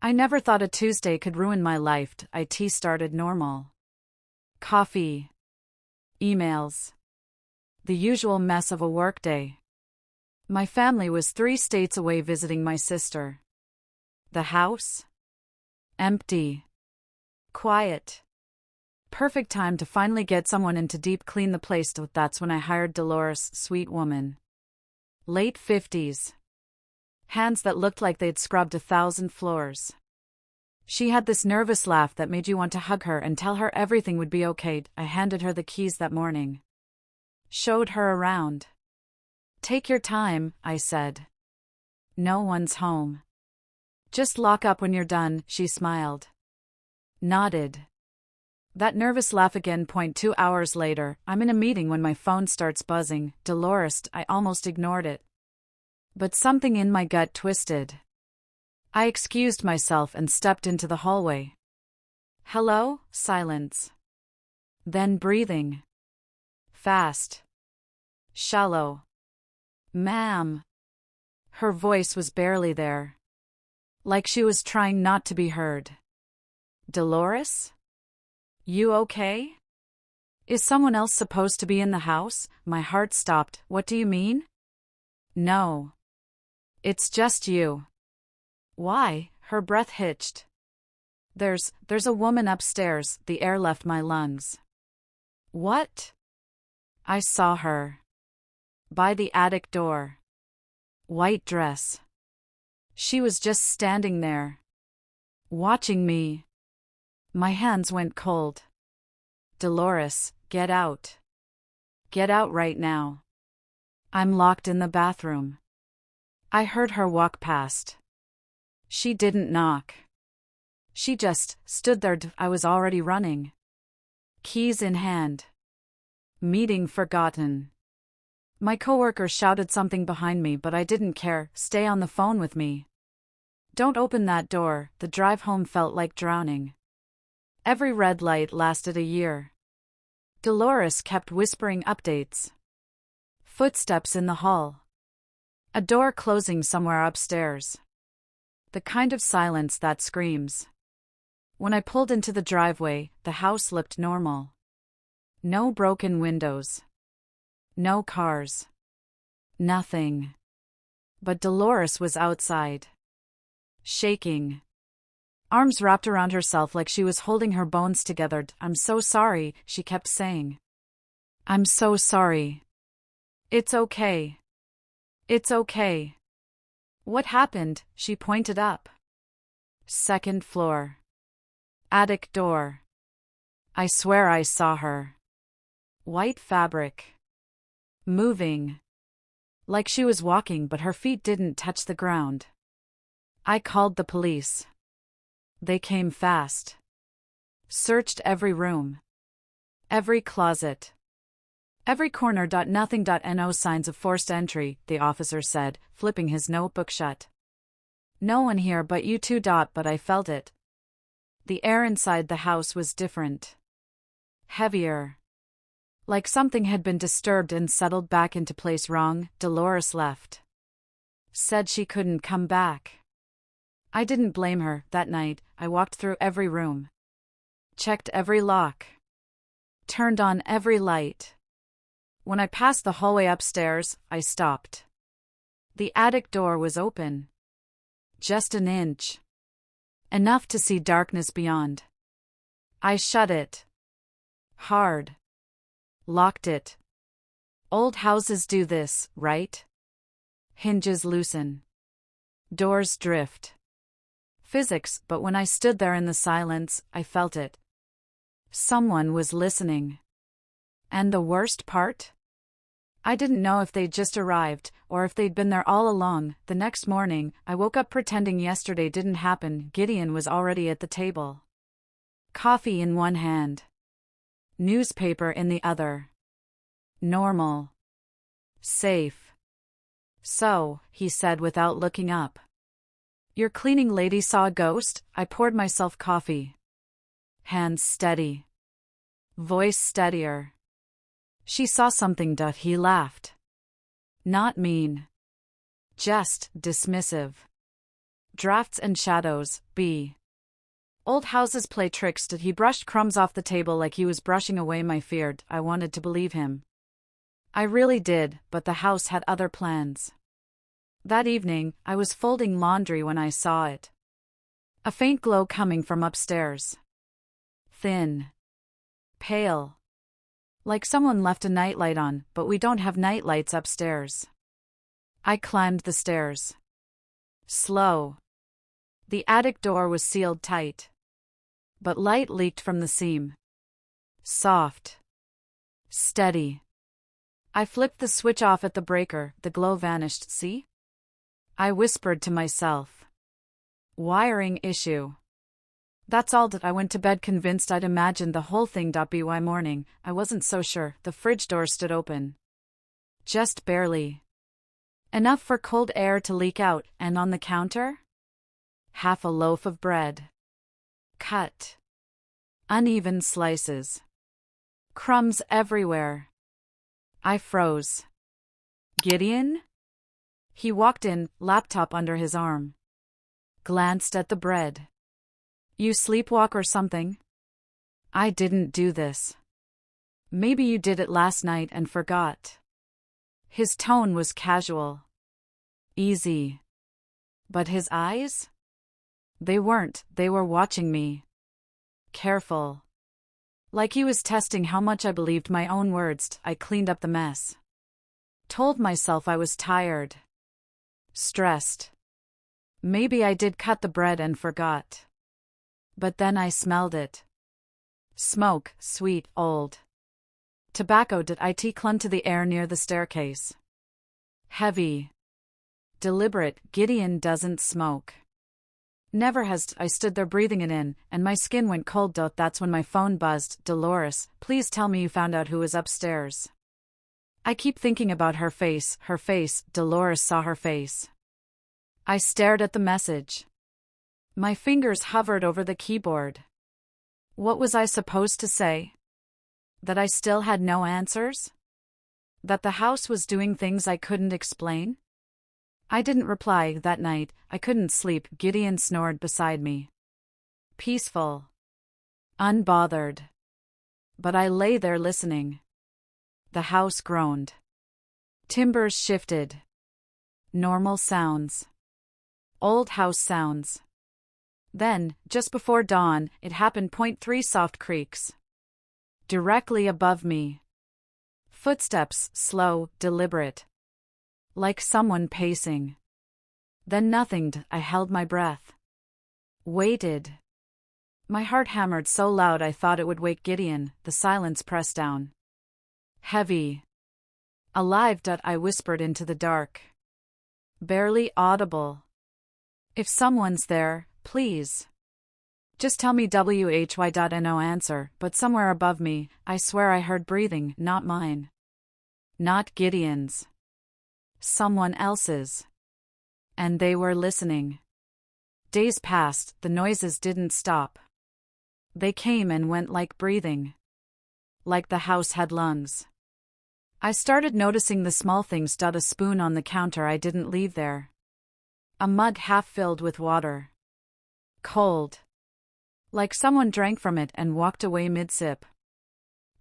I never thought a Tuesday could ruin my life. IT started normal. Coffee. Emails. The usual mess of a workday. My family was 3 states away visiting my sister. The house? Empty. Quiet. Perfect time to finally get someone in to deep clean the place. That's when I hired Dolores, sweet woman. Late 50s. Hands that looked like they'd scrubbed 1,000 floors. She had this nervous laugh that made you want to hug her and tell her everything would be okay. I handed her the keys that morning. Showed her around. Take your time, I said. No one's home. Just lock up when you're done, she smiled. Nodded. That nervous laugh again. 2 hours later, I'm in a meeting when my phone starts buzzing. Dolores, I almost ignored it. But something in my gut twisted. I excused myself and stepped into the hallway. Hello? Silence. Then breathing. Fast. Shallow. Ma'am. Her voice was barely there. Like she was trying not to be heard. Dolores? You okay? Is someone else supposed to be in the house? My heart stopped. What do you mean? No. It's just you. Why? Her breath hitched. There's a woman upstairs. The air left my lungs. What? I saw her. By the attic door. White dress. She was just standing there. Watching me. My hands went cold. Dolores, get out. Get out right now. I'm locked in the bathroom. I heard her walk past. She didn't knock. She just stood there. I was already running. Keys in hand. Meeting forgotten. My coworker shouted something behind me, but I didn't care. Stay on the phone with me. Don't open that door. The drive home felt like drowning. Every red light lasted a year. Dolores kept whispering updates. Footsteps in the hall. A door closing somewhere upstairs. The kind of silence that screams. When I pulled into the driveway, the house looked normal. No broken windows. No cars. Nothing. But Dolores was outside. Shaking. Arms wrapped around herself like she was holding her bones together. I'm so sorry, she kept saying. I'm so sorry. It's okay. It's okay. What happened? She pointed up. Second floor. Attic door. I swear I saw her. White fabric. Moving. Like she was walking, but her feet didn't touch the ground. I called the police. They came fast. Searched every room. Every closet. Every corner. Nothing. No signs of forced entry, the officer said, flipping his notebook shut. No one here but you two. But I felt it. The air inside the house was different. Heavier. Like something had been disturbed and settled back into place. Wrong. Dolores left. Said she couldn't come back. I didn't blame her. That night, I walked through every room. Checked every lock. Turned on every light. When I passed the hallway upstairs, I stopped. The attic door was open. Just an inch. Enough to see darkness beyond. I shut it. Hard. Locked it. Old houses do this, right? Hinges loosen. Doors drift. Physics, but when I stood there in the silence, I felt it. Someone was listening. And the worst part? I didn't know if they'd just arrived, or if they'd been there all along. The next morning, I woke up pretending yesterday didn't happen. Gideon was already at the table. Coffee in one hand. Newspaper in the other. Normal. Safe. So, he said without looking up. Your cleaning lady saw a ghost? I poured myself coffee. Hands steady. Voice steadier. She saw something. He laughed. Not mean. Just dismissive. Drafts and Shadows, B. Old houses play tricks. Did he brush crumbs off the table like he was brushing away my fear? I wanted to believe him. I really did, but the house had other plans. That evening, I was folding laundry when I saw it. A faint glow coming from upstairs. Thin. Pale. Like someone left a nightlight on, but we don't have nightlights upstairs. I climbed the stairs. Slow. The attic door was sealed tight. But light leaked from the seam. Soft. Steady. I flipped the switch off at the breaker, the glow vanished. See? I whispered to myself. Wiring issue. That's all. That I went to bed convinced I'd imagined the whole thing. By morning, I wasn't so sure. The fridge door stood open. Just barely. Enough for cold air to leak out, and on the counter? Half a loaf of bread. Cut. Uneven slices. Crumbs everywhere. I froze. Gideon? He walked in, laptop under his arm. Glanced at the bread. You sleepwalk or something? I didn't do this. Maybe you did it last night and forgot. His tone was casual. Easy. But his eyes? They weren't, they were watching me. Careful. Like he was testing how much I believed my own words. I cleaned up the mess. Told myself I was tired. Stressed. Maybe I did cut the bread and forgot. But then I smelled it. Smoke, sweet, old. Tobacco. It clung to the air near the staircase. Heavy. Deliberate. Gideon doesn't smoke. Never has. I stood there breathing it in, and my skin went cold. That's when my phone buzzed. Dolores, please tell me you found out who was upstairs. I keep thinking about her face. Dolores saw her face. I stared at the message. My fingers hovered over the keyboard. What was I supposed to say? That I still had no answers? That the house was doing things I couldn't explain? I didn't reply that night. I couldn't sleep. Gideon snored beside me. Peaceful. Unbothered. But I lay there listening. The house groaned. Timbers shifted. Normal sounds. Old house sounds. Then, just before dawn, it happened. 3 soft creaks. Directly above me. Footsteps, slow, deliberate. Like someone pacing. Then nothing. I held my breath. Waited. My heart hammered so loud I thought it would wake Gideon. The silence pressed down. Heavy. Alive. I whispered into the dark. Barely audible. If someone's there, please. Just tell me. No answer, but somewhere above me, I swear I heard breathing, not mine. Not Gideon's. Someone else's. And they were listening. Days passed, the noises didn't stop. They came and went like breathing. Like the house had lungs. I started noticing the small things. A spoon on the counter I didn't leave there. A mug half filled with water. Cold. Like someone drank from it and walked away mid-sip.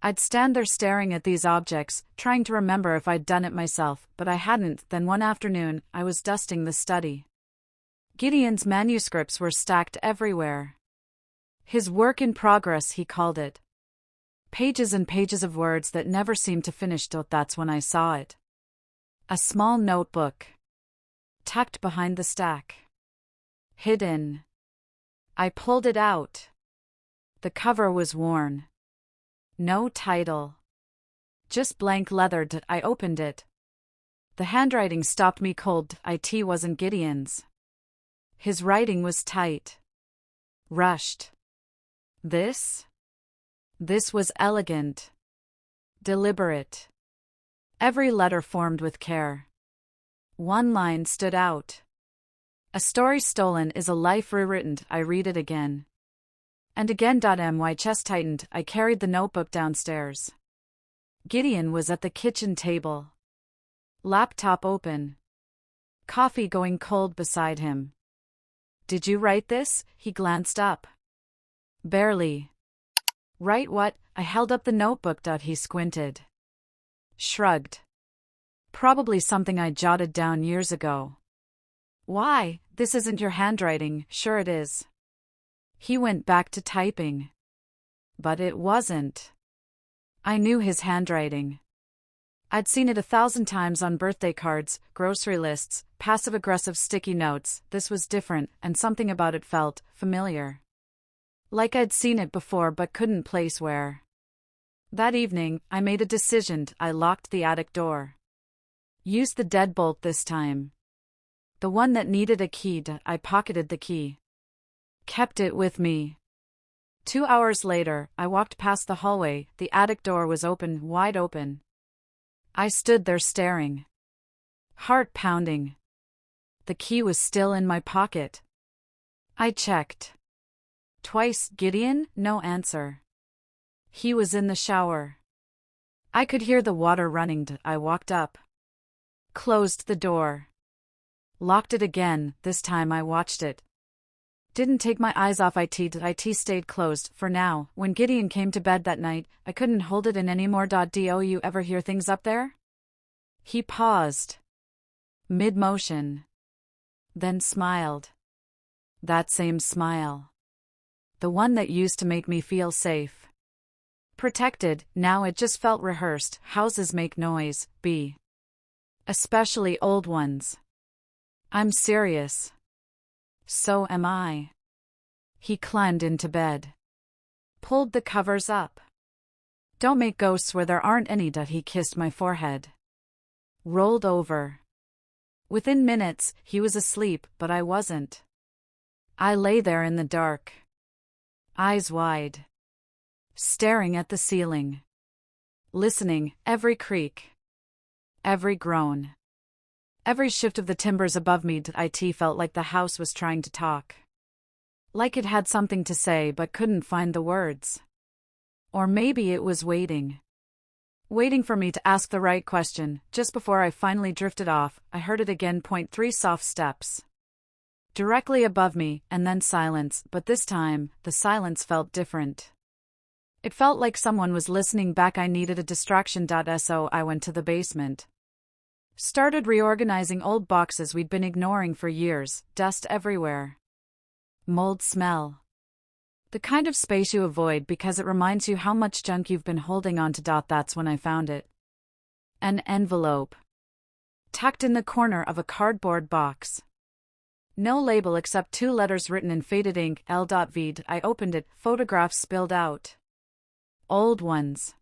I'd stand there staring at these objects, trying to remember if I'd done it myself, but I hadn't. Then one afternoon, I was dusting the study. Gideon's manuscripts were stacked everywhere. His work in progress, he called it. Pages and pages of words that never seemed to finish. That's when I saw it. A small notebook. Tucked behind the stack. Hidden. I pulled it out. The cover was worn. No title. Just blank leather. I opened it. The handwriting stopped me cold. It wasn't Gideon's. His writing was tight. Rushed. This was elegant. Deliberate. Every letter formed with care. One line stood out. A story stolen is a life rewritten. I read it again. And again. My chest tightened. I carried the notebook downstairs. Gideon was at the kitchen table. Laptop open. Coffee going cold beside him. Did you write this? He glanced up. Barely. Write what? I held up the notebook. He squinted. Shrugged. Probably something I jotted down years ago. Why? This isn't your handwriting. Sure it is. He went back to typing. But it wasn't. I knew his handwriting. I'd seen it 1,000 times on birthday cards, grocery lists, passive-aggressive sticky notes. This was different, and something about it felt familiar. Like I'd seen it before but couldn't place where. That evening, I made a decision. I locked the attic door. Used the deadbolt this time. The one that needed a key. I pocketed the key. Kept it with me. 2 hours later, I walked past the hallway. The attic door was open, wide open. I stood there staring. Heart pounding. The key was still in my pocket. I checked. Twice. Gideon? No answer. He was in the shower. I could hear the water running. I walked up. Closed the door. Locked it again. This time I watched it. Didn't take my eyes off it. It stayed closed, for now. When Gideon came to bed that night, I couldn't hold it in anymore. Do you ever hear things up there? He paused. Mid-motion. Then smiled. That same smile. The one that used to make me feel safe. Protected, now it just felt rehearsed. Houses make noise, especially old ones. I'm serious. So am I. He climbed into bed. Pulled the covers up. Don't make ghosts where there aren't any. He kissed my forehead. Rolled over. Within minutes, he was asleep, but I wasn't. I lay there in the dark. Eyes wide. Staring at the ceiling. Listening, every creak. Every groan. Every shift of the timbers above me. It felt like the house was trying to talk. Like it had something to say but couldn't find the words. Or maybe it was waiting. Waiting for me to ask the right question. Just before I finally drifted off, I heard it again. 3 soft steps. Directly above me, and then silence, but this time, the silence felt different. It felt like someone was listening back. I needed a distraction. So I went to the basement. Started reorganizing old boxes we'd been ignoring for years, dust everywhere. Mold smell. The kind of space you avoid because it reminds you how much junk you've been holding on to. That's when I found it. An envelope. Tucked in the corner of a cardboard box. No label except 2 letters written in faded ink, L.V. I opened it, photographs spilled out. Old ones.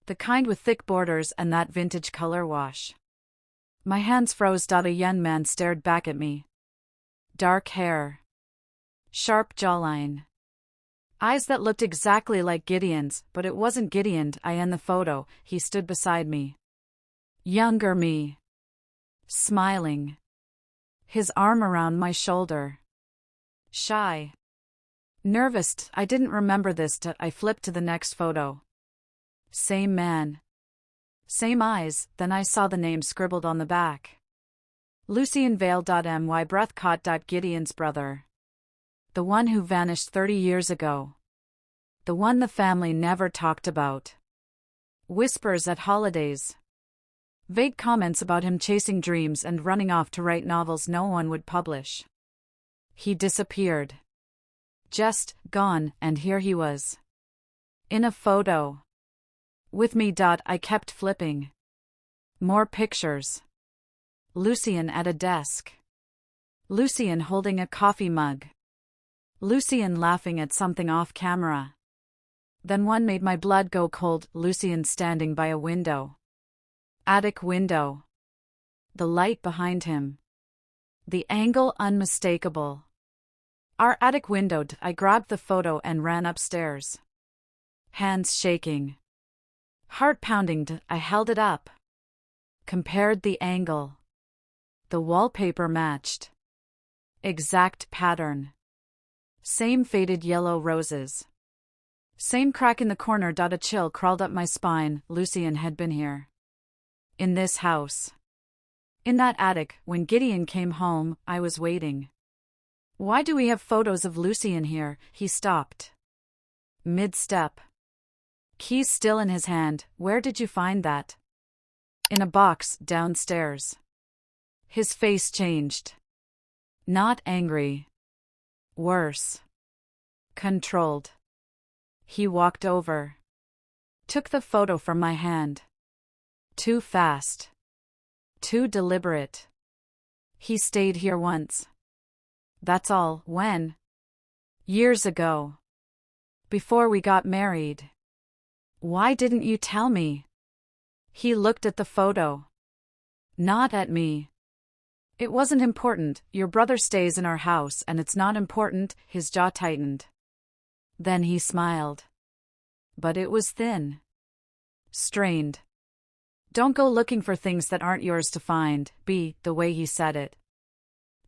The kind with thick borders and that vintage color wash. My hands froze. A young man stared back at me. Dark hair. Sharp jawline. Eyes that looked exactly like Gideon's, but it wasn't Gideon. I in the photo. He stood beside me. Younger me. Smiling. His arm around my shoulder. Shy. Nervous. I didn't remember this. I flipped to the next photo. Same man. Same eyes. Then I saw the name scribbled on the back. Lucien Vale. My breath caught. Gideon's brother. The one who vanished 30 years ago. The one the family never talked about. Whispers at holidays. Vague comments about him chasing dreams and running off to write novels no one would publish. He disappeared. Just gone, and here he was. In a photo. With me. I kept flipping. More pictures. Lucien at a desk. Lucien holding a coffee mug. Lucien laughing at something off camera. Then one made my blood go cold. Lucien standing by a window. Attic window. The light behind him. The angle unmistakable. Our attic window. I grabbed the photo and ran upstairs. Hands shaking. Heart pounding. I held it up. Compared the angle. The wallpaper matched. Exact pattern. Same faded yellow roses. Same crack in the corner. A chill crawled up my spine. Lucien had been here. In this house. In that attic. When Gideon came home, I was waiting. Why do we have photos of Lucy in here? He stopped. Mid-step. Keys still in his hand. Where did you find that? In a box, downstairs. His face changed. Not angry. Worse. Controlled. He walked over. Took the photo from my hand. Too fast. Too deliberate. He stayed here once. That's all. When? Years ago. Before we got married. Why didn't you tell me? He looked at the photo. Not at me. It wasn't important. Your brother stays in our house and it's not important. His jaw tightened. Then he smiled. But it was thin. Strained. Don't go looking for things that aren't yours to find. The way he said it.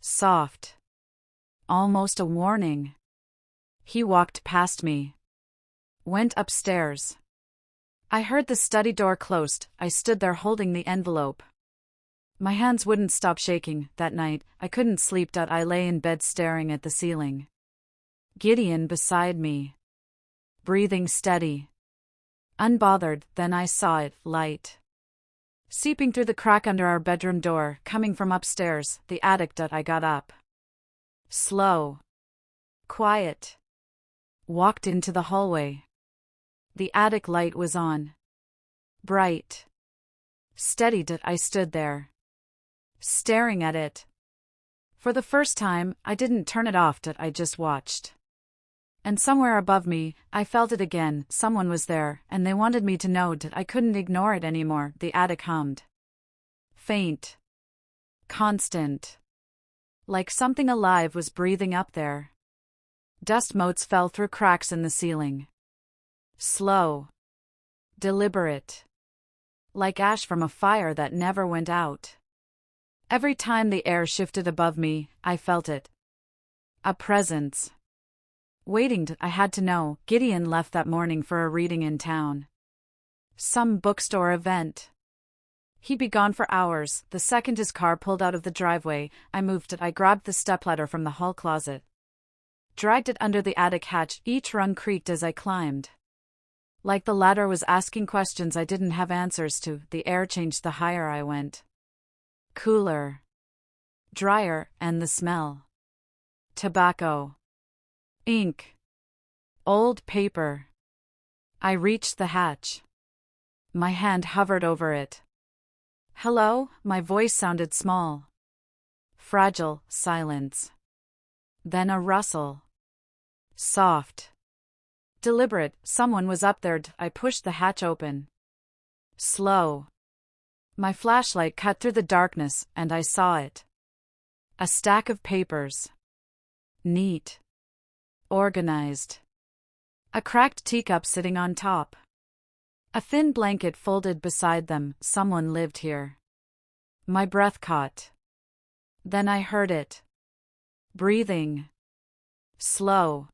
Soft. Almost a warning. He walked past me. Went upstairs. I heard the study door closed. I stood there holding the envelope. My hands wouldn't stop shaking. That night, I couldn't sleep. I lay in bed staring at the ceiling. Gideon beside me. Breathing steady. Unbothered. Then I saw it, light. Seeping through the crack under our bedroom door, coming from upstairs, the attic. I got up. Slow. Quiet. Walked into the hallway. The attic light was on. Bright. Steady. I stood there. Staring at it. For the first time, I didn't turn it off. I just watched. And somewhere above me, I felt it again. Someone was there, and they wanted me to know that I couldn't ignore it anymore. The attic hummed. Faint. Constant. Like something alive was breathing up there. Dust motes fell through cracks in the ceiling. Slow. Deliberate. Like ash from a fire that never went out. Every time the air shifted above me, I felt it. A presence. Waiting. I had to know. Gideon left that morning for a reading in town. Some bookstore event. He'd be gone for hours. The second his car pulled out of the driveway, I moved it. I grabbed the stepladder from the hall closet. Dragged it under the attic hatch. Each rung creaked as I climbed. Like the ladder was asking questions I didn't have answers to. The air changed the higher I went. Cooler. Drier, and the smell. Tobacco. Ink. Old paper. I reached the hatch. My hand hovered over it. Hello? My voice sounded small. Fragile silence. Then a rustle. Soft. Deliberate. Someone was up there. I pushed the hatch open. Slow. My flashlight cut through the darkness, and I saw it. A stack of papers. Neat. Organized. A cracked teacup sitting on top. A thin blanket folded beside them. Someone lived here. My breath caught. Then I heard it. Breathing. Slow.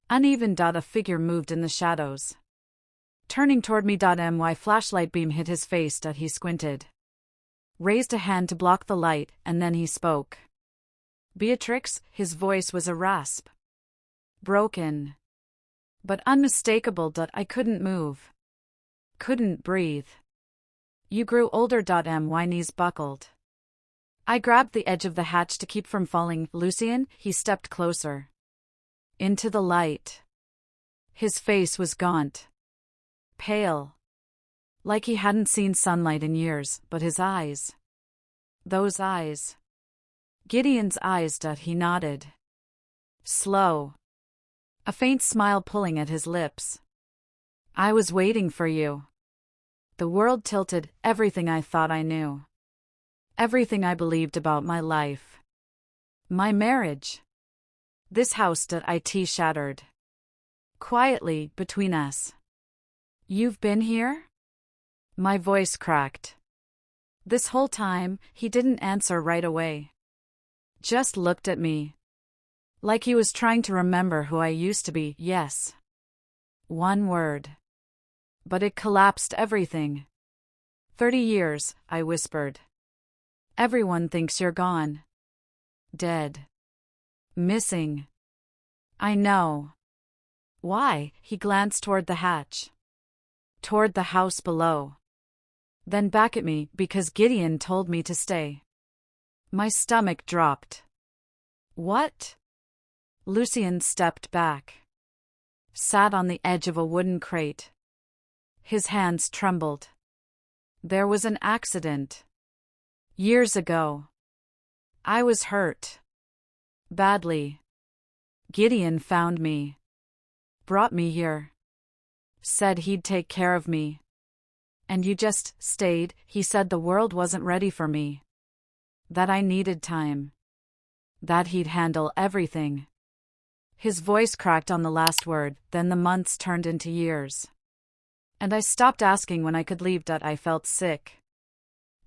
Uneven. A figure moved in the shadows. Turning toward me. My flashlight beam hit his face. He squinted. Raised a hand to block the light, and then he spoke. Beatrix. His voice was a rasp. Broken. But unmistakable. I couldn't move. Couldn't breathe. You grew older. My knees buckled. I grabbed the edge of the hatch to keep from falling. Lucien. He stepped closer. Into the light. His face was gaunt. Pale. Like he hadn't seen sunlight in years, but his eyes. Those eyes. Gideon's eyes. He nodded. Slow. A faint smile pulling at his lips. I was waiting for you. The world tilted. Everything I thought I knew. Everything I believed about my life. My marriage. This house. It shattered. Quietly, between us. You've been here? My voice cracked. This whole time, he didn't answer right away. Just looked at me. Like he was trying to remember who I used to be. Yes. One word. But it collapsed everything. 30 years, I whispered. Everyone thinks you're gone. Dead. Missing. I know. Why? He glanced toward the hatch. Toward the house below. Then back at me, because Gideon told me to stay. My stomach dropped. What? Lucien stepped back. Sat on the edge of a wooden crate. His hands trembled. There was an accident. Years ago. I was hurt. Badly. Gideon found me. Brought me here. Said he'd take care of me. And you just stayed. He said the world wasn't ready for me. That I needed time. That he'd handle everything. His voice cracked on the last word, then the months turned into years. And I stopped asking when I could leave. I felt sick.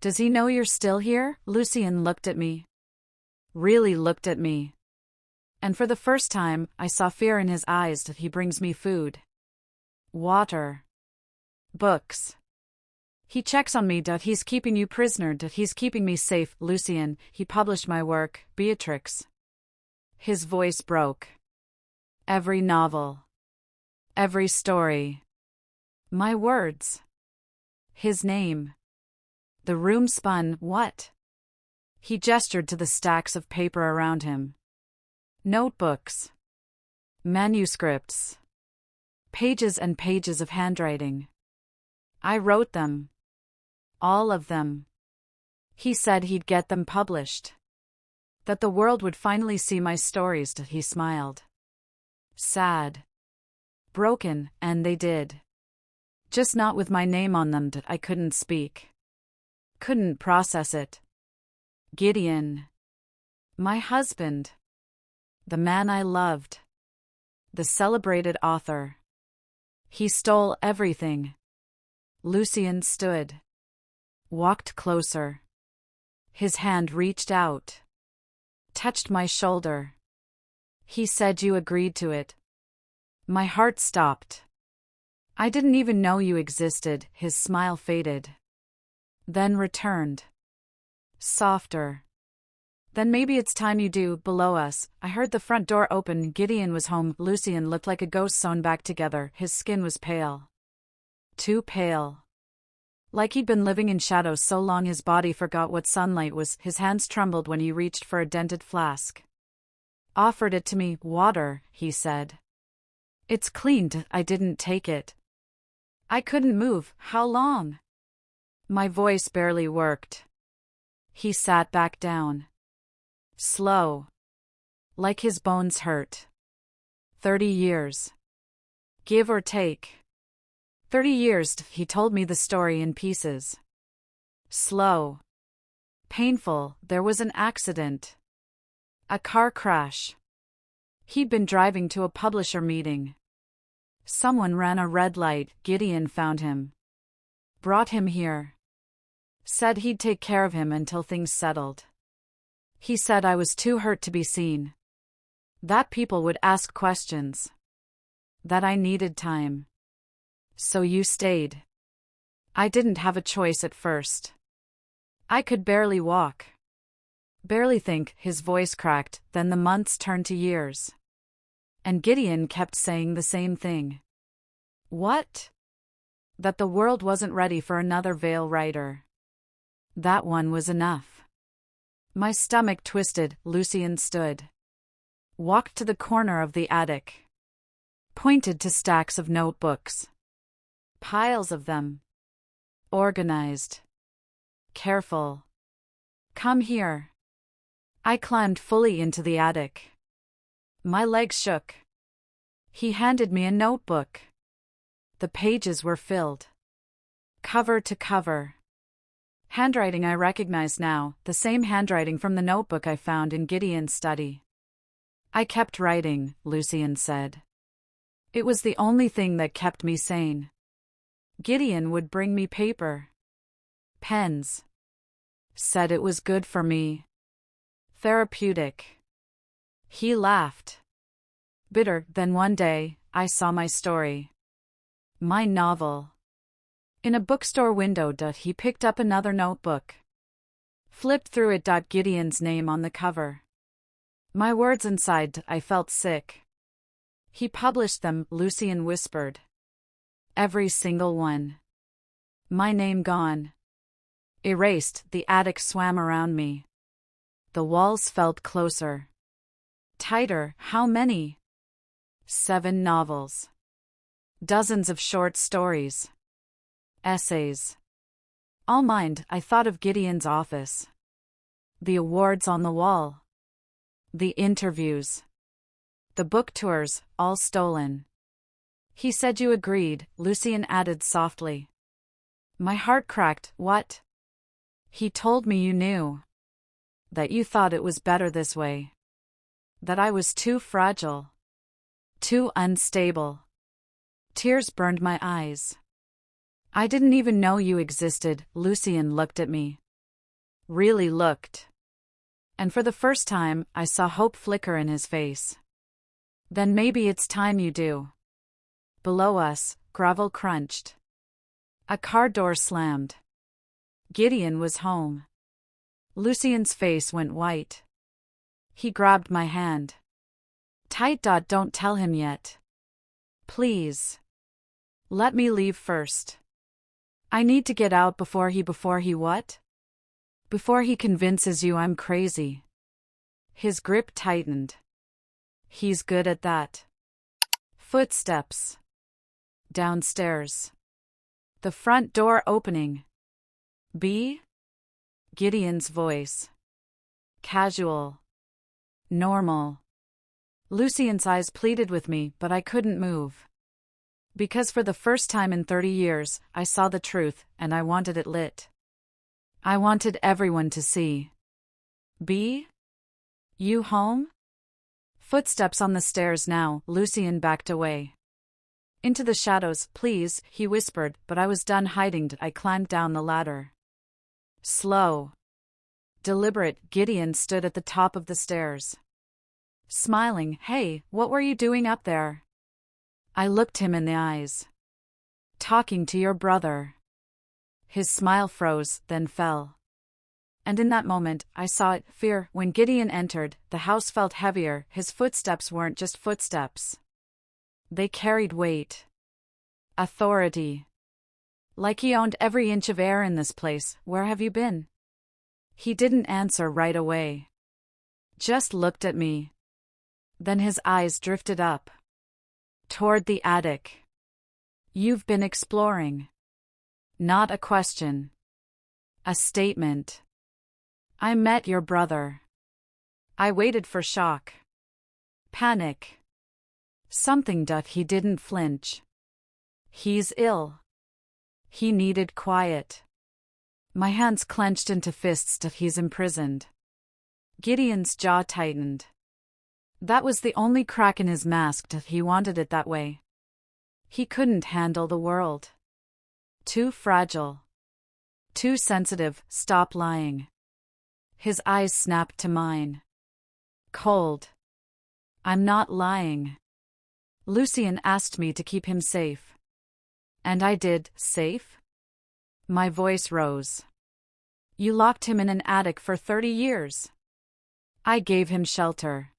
Does he know you're still here? Lucien looked at me. Really looked at me. And for the first time, I saw fear in his eyes. He brings me food. Water. Books. He checks on me. He's keeping you prisoner. He's keeping me safe. Lucien, he published my work, Beatrix. His voice broke. Every novel. Every story. My words. His name. The room spun. What? He gestured to the stacks of paper around him. Notebooks. Manuscripts. Pages and pages of handwriting. I wrote them. All of them. He said he'd get them published. That the world would finally see my stories. He smiled. Sad. Broken, and they did. Just not with my name on them. I couldn't speak. Couldn't process it. Gideon. My husband. The man I loved. The celebrated author. He stole everything. Lucien stood. Walked closer. His hand reached out. Touched my shoulder. He said you agreed to it. My heart stopped. I didn't even know you existed. His smile faded. Then returned. Softer. Then maybe it's time you do. Below us, I heard the front door open. Gideon was home. Lucien looked like a ghost sewn back together. His skin was pale. Too pale. Like he'd been living in shadows so long his body forgot what sunlight was. His hands trembled when he reached for a dented flask. Offered it to me. Water, he said. It's cleaned. I didn't take it. I couldn't move. How long? My voice barely worked. He sat back down. Slow. Like his bones hurt. 30 years. Give or take. 30 years. He told me the story in pieces. Slow. Painful. There was an accident. A car crash. He'd been driving to a publisher meeting. Someone ran a red light. Gideon found him. Brought him here. Said he'd take care of him until things settled. He said I was too hurt to be seen. That people would ask questions. That I needed time. So you stayed. I didn't have a choice at first. I could barely walk. Barely think. His voice cracked, then the months turned to years. And Gideon kept saying the same thing. What? That the world wasn't ready for another Vale writer. That one was enough. My stomach twisted. Lucien stood. Walked to the corner of the attic. Pointed to stacks of notebooks. Piles of them. Organized. Careful. Come here. I climbed fully into the attic. My legs shook. He handed me a notebook. The pages were filled. Cover to cover. Handwriting I recognized now, the same handwriting from the notebook I found in Gideon's study. I kept writing, Lucien said. It was the only thing that kept me sane. Gideon would bring me paper. Pens. Said it was good for me. Therapeutic. He laughed. Bitter. Then one day, I saw my story. My novel. In a bookstore window. He picked up another notebook. Flipped through it. Gideon's name on the cover. My words inside, I felt sick. He published them, Lucian whispered. Every single one. My name gone. Erased, the attic swam around me. The walls felt closer. Tighter, how many? 7 novels. Dozens of short stories. Essays. All mine. I thought of Gideon's office. The awards on the wall. The interviews. The book tours, all stolen. He said you agreed, Lucian added softly. My heart cracked. What? He told me you knew. That you thought it was better this way. That I was too fragile. Too unstable. Tears burned my eyes. I didn't even know you existed, Lucian looked at me. Really looked. And for the first time, I saw hope flicker in his face. Then maybe it's time you do. Below us, gravel crunched. A car door slammed. Gideon was home. Lucian's face went white. He grabbed my hand. Tight. Don't tell him yet. Please. Let me leave first. I need to get out before he what? Before he convinces you I'm crazy. His grip tightened. He's good at that. Footsteps. Downstairs. The front door opening. B? Gideon's voice. Casual. Normal. Lucian's eyes pleaded with me, but I couldn't move. Because for the first time in 30 years, I saw the truth, and I wanted it lit. I wanted everyone to see. B? You home? Footsteps on the stairs now, Lucian backed away. Into the shadows, please, he whispered, but I was done hiding. I climbed down the ladder. Slow. Deliberate, Gideon stood at the top of the stairs. Smiling, hey, what were you doing up there? I looked him in the eyes. Talking to your brother. His smile froze, then fell. And in that moment, I saw it, fear. When Gideon entered, the house felt heavier. His footsteps weren't just footsteps. They carried weight. Authority. Like he owned every inch of air in this place. Where have you been? He didn't answer right away. Just looked at me. Then his eyes drifted up. Toward the attic. You've been exploring. Not a question. A statement. I met your brother. I waited for shock. Panic. Something. He didn't flinch. He's ill. He needed quiet. My hands clenched into fists. He's imprisoned. Gideon's jaw tightened. That was the only crack in his mask. He wanted it that way. He couldn't handle the world. Too fragile. Too sensitive. Stop lying. His eyes snapped to mine. Cold. I'm not lying. Lucian asked me to keep him safe. And I did. Safe? My voice rose. You locked him in an attic for 30 years. I gave him shelter.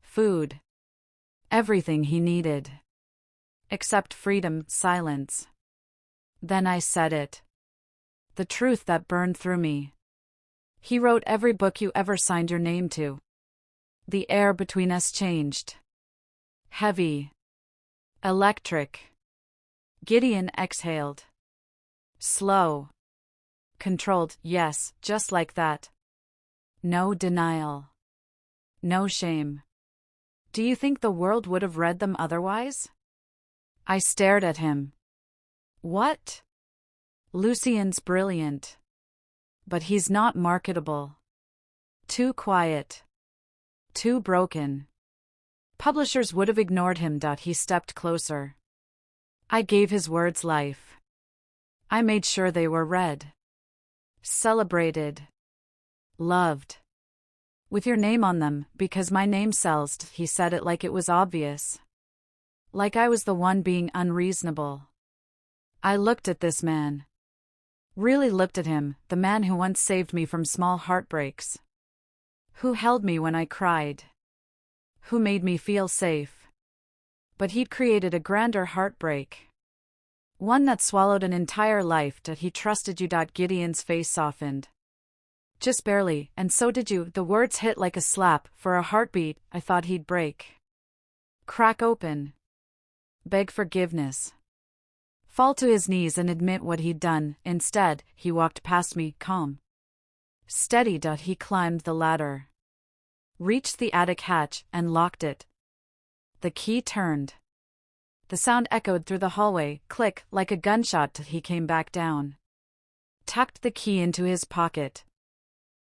Food. Everything he needed. Except freedom, silence. Then I said it. The truth that burned through me. He wrote every book you ever signed your name to. The air between us changed. Heavy. Electric. Gideon exhaled. Slow. Controlled, yes, just like that. No denial. No shame. Do you think the world would have read them otherwise? I stared at him. What? Lucian's brilliant. But he's not marketable. Too quiet. Too broken. Publishers would have ignored him. He stepped closer. I gave his words life. I made sure they were read. Celebrated. Loved. With your name on them, because my name sells. He said it like it was obvious. Like I was the one being unreasonable. I looked at this man. Really looked at him, the man who once saved me from small heartbreaks. Who held me when I cried? Who made me feel safe? But he'd created a grander heartbreak. One that swallowed an entire life. That he trusted you. Gideon's face softened. Just barely, and so did you. The words hit like a slap. For a heartbeat, I thought he'd break. Crack open. Beg forgiveness. Fall to his knees and admit what he'd done. Instead, he walked past me, calm. Steady. He climbed the ladder. Reached the attic hatch and locked it. The key turned. The sound echoed through the hallway, click, like a gunshot. He came back down. Tucked the key into his pocket.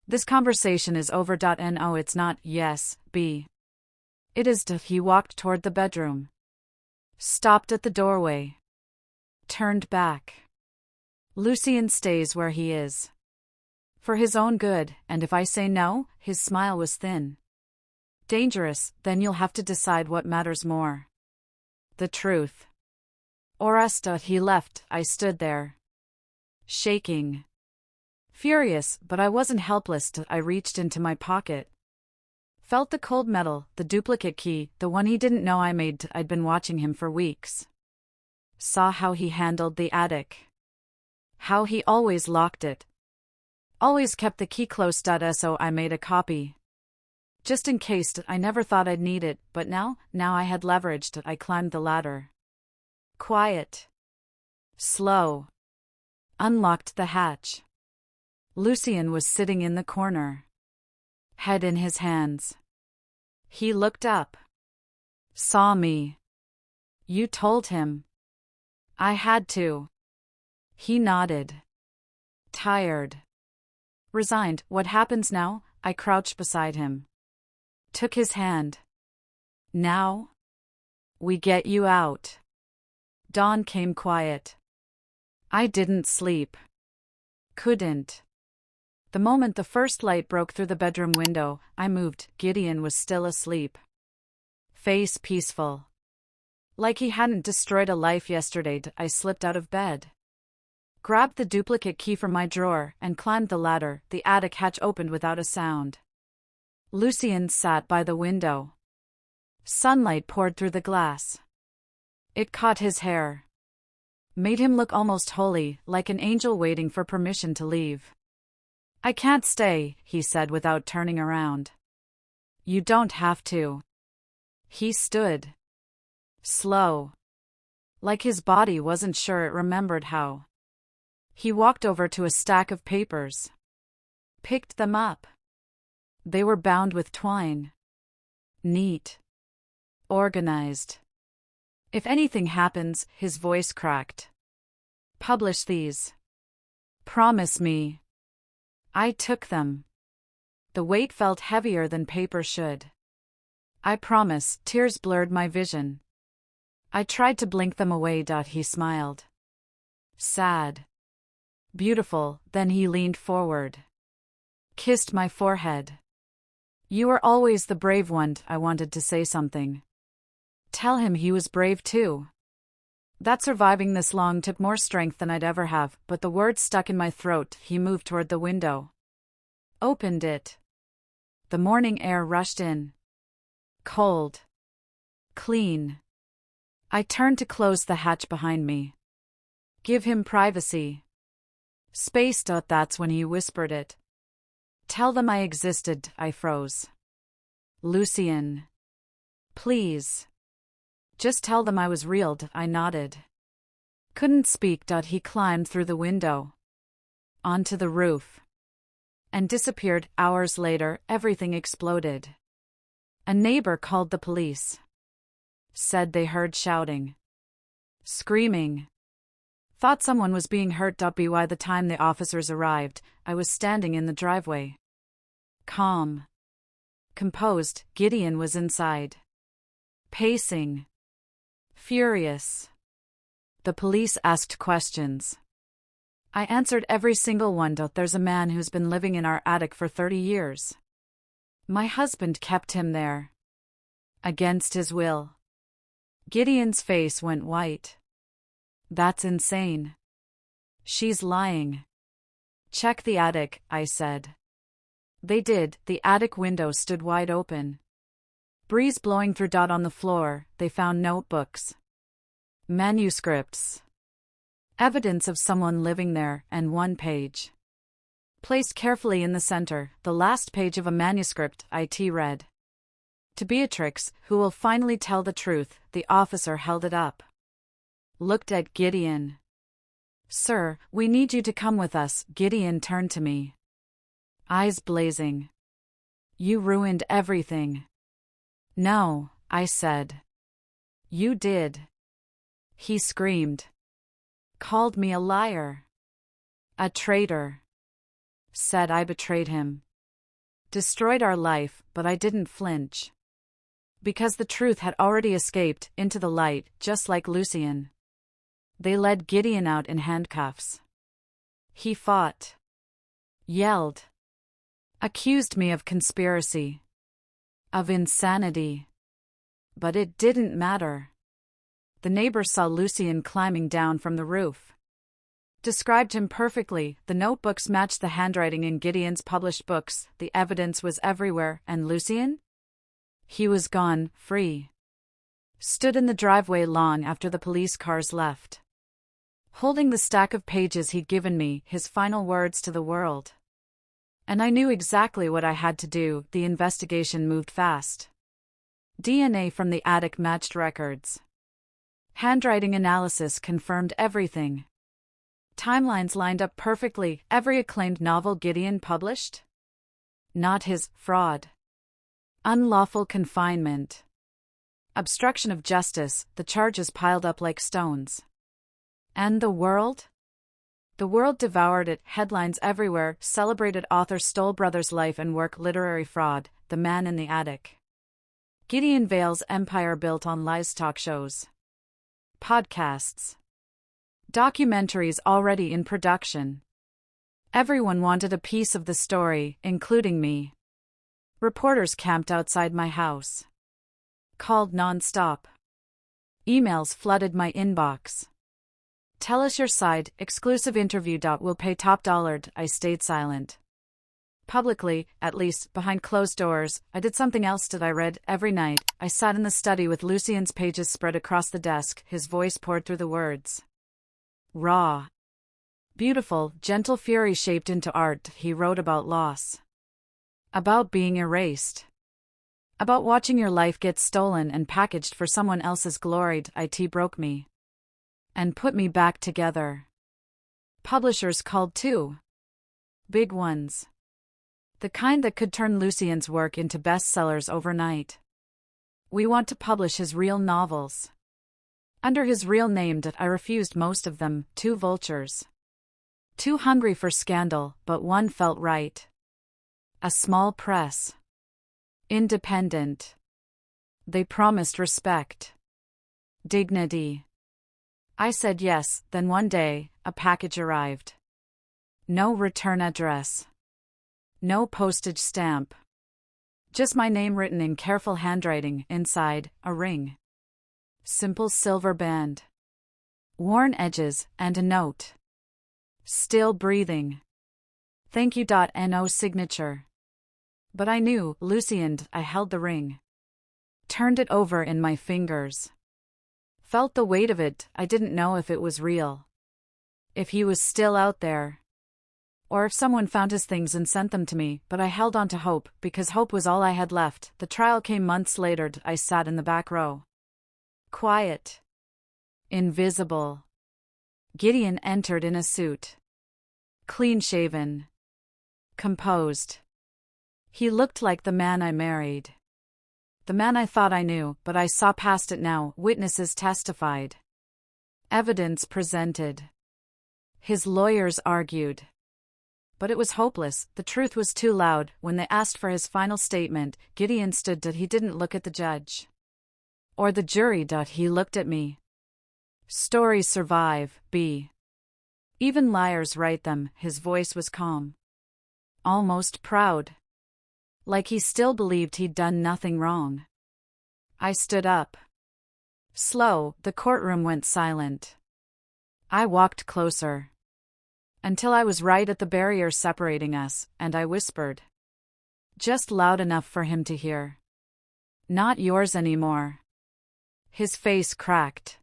This conversation is over. No, it's not. Yes, B. It is. He walked toward the bedroom. Stopped at the doorway. Turned back. Lucien stays where he is. For his own good, and if I say no, his smile was thin. Dangerous, then you'll have to decide what matters more. The truth. Or us. He left. I stood there. Shaking. Furious, but I wasn't helpless. I reached into my pocket. Felt the cold metal, the duplicate key, the one he didn't know I made. I'd been watching him for weeks. Saw how he handled the attic. How he always locked it. Always kept the key close. So I made a copy. Just in case. I never thought I'd need it, but now I had leverage. I climbed the ladder. Quiet. Slow. Unlocked the hatch. Lucien was sitting in the corner. Head in his hands. He looked up. Saw me. You told him. I had to. He nodded. Tired. Resigned. What happens now? I crouched beside him. Took his hand. Now? We get you out. Dawn came quiet. I didn't sleep. Couldn't. The moment the first light broke through the bedroom window, I moved. Gideon was still asleep. Face peaceful. Like he hadn't destroyed a life yesterday. I slipped out of bed. Grabbed the duplicate key from my drawer and climbed the ladder. The attic hatch opened without a sound. Lucien sat by the window. Sunlight poured through the glass. It caught his hair. Made him look almost holy, like an angel waiting for permission to leave. I can't stay, he said without turning around. You don't have to. He stood. Slow. Like his body wasn't sure it remembered how. He walked over to a stack of papers. Picked them up. They were bound with twine. Neat. Organized. If anything happens, his voice cracked. Publish these. Promise me. I took them. The weight felt heavier than paper should. I promise. Tears blurred my vision. I tried to blink them away. He smiled. Sad. Beautiful. Then he leaned forward. Kissed my forehead. You were always the brave one. I wanted to say something. Tell him he was brave too. That surviving this long took more strength than I'd ever have, but the words stuck in my throat. He moved toward the window. Opened it. The morning air rushed in. Cold. Clean. I turned to close the hatch behind me. Give him privacy. Space. That's when he whispered it. Tell them I existed. I froze. Lucien. Please. Just tell them I was real. I nodded. Couldn't speak. He climbed through the window. Onto the roof. And disappeared. Hours later, everything exploded. A neighbor called the police. Said they heard shouting. Screaming. Thought someone was being hurt. By the time the officers arrived, I was standing in the driveway. Calm. Composed. Gideon was inside. Pacing. Furious. The police asked questions. I answered every single one. There's a man who's been living in our attic for 30 years. My husband kept him there. Against his will. Gideon's face went white. That's insane. She's lying. Check the attic, I said. They did. The attic window stood wide open. Breeze blowing through. On the floor, they found notebooks, manuscripts, evidence of someone living there, and one page. Placed carefully in the center, the last page of a manuscript, it read. To Beatrix, who will finally tell the truth. The officer held it up. Looked at Gideon. Sir, we need you to come with us. Gideon turned to me. Eyes blazing. You ruined everything. No, I said. You did. He screamed. Called me a liar. A traitor. Said I betrayed him. Destroyed our life, but I didn't flinch. Because the truth had already escaped into the light, just like Lucien. They led Gideon out in handcuffs. He fought. Yelled. Accused me of conspiracy. Of insanity. But it didn't matter. The neighbor saw Lucien climbing down from the roof. Described him perfectly. The notebooks matched the handwriting in Gideon's published books. The evidence was everywhere. And Lucien? He was gone, free. Stood in the driveway long after the police cars left. Holding the stack of pages he'd given me, his final words to the world. And I knew exactly what I had to do. The investigation moved fast. DNA from the attic matched records. Handwriting analysis confirmed everything. Timelines lined up perfectly. Every acclaimed novel Gideon published? Not his. Fraud. Unlawful confinement. Obstruction of justice. The charges piled up like stones. And the world? The world devoured it. Headlines everywhere. Celebrated author stole brother's life and work. Literary fraud. The man in the attic. Gideon Vale's empire built on lies. Talk shows. Podcasts. Documentaries already in production. Everyone wanted a piece of the story, including me. Reporters camped outside my house. Called non-stop. Emails flooded my inbox. Tell us your side. Exclusive interview. We'll pay top dollar. I stayed silent. Publicly, at least, behind closed doors, I did something else that I read every night. I sat in the study with Lucien's pages spread across the desk. His voice poured through the words. Raw. Beautiful, gentle fury shaped into art. He wrote about loss. About being erased. About watching your life get stolen and packaged for someone else's glory. It broke me. And put me back together. Publishers called too. Big ones. The kind that could turn Lucien's work into bestsellers overnight. We want to publish his real novels. Under his real name. I refused most of them. 2 vultures. Too hungry for scandal, but one felt right. A small press. Independent. They promised respect. Dignity. I said yes. Then one day, a package arrived. No return address. No postage stamp. Just my name written in careful handwriting. Inside, a ring. Simple silver band. Worn edges, and a note. Still breathing. Thank you. No signature. But I knew, Lucien. I held the ring. Turned it over in my fingers. Felt the weight of it. I didn't know if it was real. If he was still out there. Or if someone found his things and sent them to me, but I held on to hope, because hope was all I had left. The trial came months later. I sat in the back row. Quiet. Invisible. Gideon entered in a suit. Clean-shaven. Composed. He looked like the man I married. The man I thought I knew, but I saw past it now. Witnesses testified. Evidence presented. His lawyers argued. But it was hopeless. The truth was too loud. When they asked for his final statement, Gideon stood. He didn't look at the judge. Or the jury. He looked at me. Stories survive, B. Even liars write them. His voice was calm. Almost proud. Like he still believed he'd done nothing wrong. I stood up. Slow, the courtroom went silent. I walked closer. Until I was right at the barrier separating us, and I whispered. Just loud enough for him to hear. Not yours anymore. His face cracked.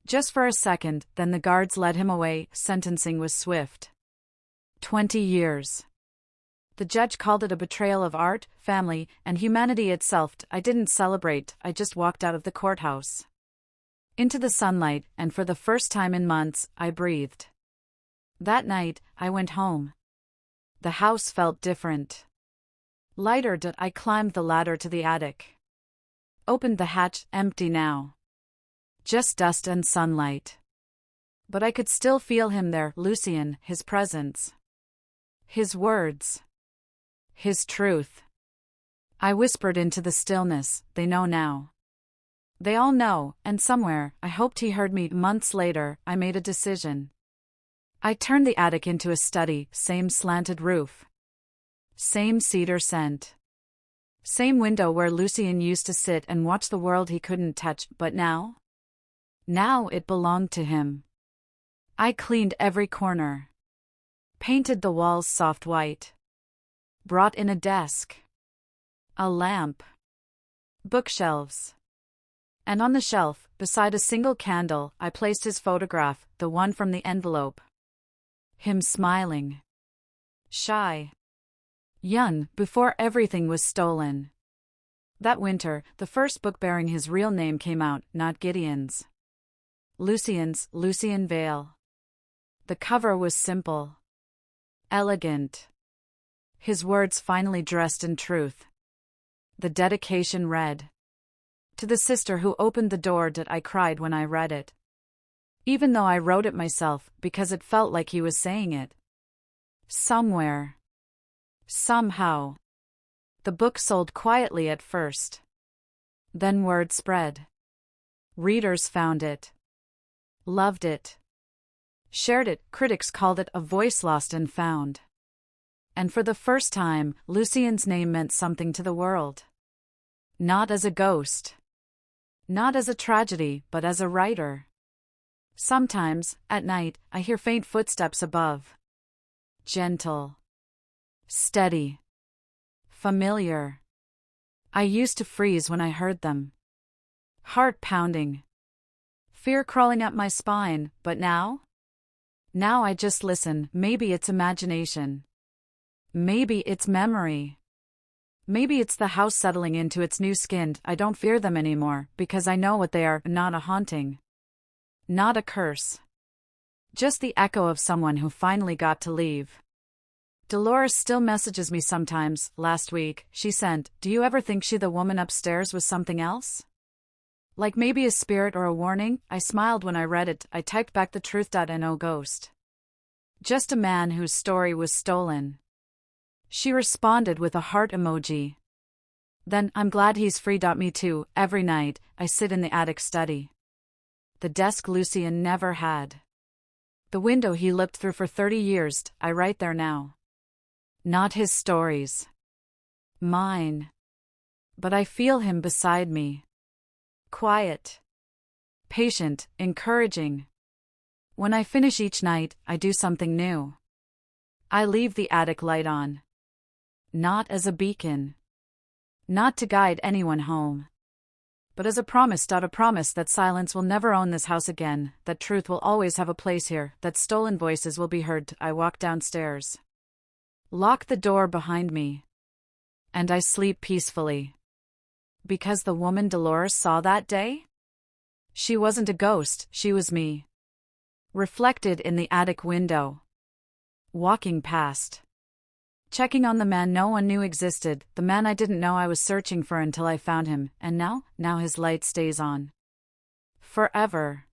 Just for a second, then the guards led him away. Sentencing was swift. 20 years. The judge called it a betrayal of art, family, and humanity itself. I didn't celebrate, I just walked out of the courthouse. Into the sunlight, and for the first time in months, I breathed. That night, I went home. The house felt different. Lighter. I climbed the ladder to the attic. Opened the hatch, empty now. Just dust and sunlight. But I could still feel him there, Lucien, his presence. His words. His truth. I whispered into the stillness, they know now. They all know, and somewhere, I hoped he heard me. Months later, I made a decision. I turned the attic into a study, same slanted roof. Same cedar scent. Same window where Lucien used to sit and watch the world he couldn't touch, but now? Now it belonged to him. I cleaned every corner. Painted the walls soft white. Brought in a desk. A lamp. Bookshelves. And on the shelf, beside a single candle, I placed his photograph, the one from the envelope. Him smiling. Shy. Young, before everything was stolen. That winter, the first book bearing his real name came out, not Gideon's. Lucien's, Lucien Vale. The cover was simple. Elegant. His words finally dressed in truth. The dedication read. To the sister who opened the door. I cried when I read it. Even though I wrote it myself, because it felt like he was saying it. Somewhere. Somehow. The book sold quietly at first. Then word spread. Readers found it. Loved it. Shared it. Critics called it a voice lost and found. And for the first time, Lucien's name meant something to the world. Not as a ghost. Not as a tragedy, but as a writer. Sometimes, at night, I hear faint footsteps above. Gentle. Steady. Familiar. I used to freeze when I heard them. Heart pounding. Fear crawling up my spine, but now? Now I just listen. Maybe it's imagination. Maybe it's memory. Maybe it's the house settling into its new skin. I don't fear them anymore, because I know what they are, not a haunting. Not a curse. Just the echo of someone who finally got to leave. Dolores still messages me sometimes. Last week, she sent, "Do you ever think the woman upstairs was something else? Like maybe a spirit or a warning?" I smiled when I read it. I typed back the truth. No ghost. Just a man whose story was stolen. She responded with a heart emoji. Then, "I'm glad he's free." Me too. Every night, I sit in the attic study. The desk Lucien never had. The window he looked through for 30 years, I write there now. Not his stories. Mine. But I feel him beside me. Quiet. Patient, encouraging. When I finish each night, I do something new. I leave the attic light on. Not as a beacon. Not to guide anyone home. But as a promise. A promise that silence will never own this house again, that truth will always have a place here, that stolen voices will be heard. I walk downstairs. Lock the door behind me. And I sleep peacefully. Because the woman Dolores saw that day? She wasn't a ghost, she was me. Reflected in the attic window. Walking past. Checking on the man no one knew existed, the man I didn't know I was searching for until I found him, and now his light stays on. Forever.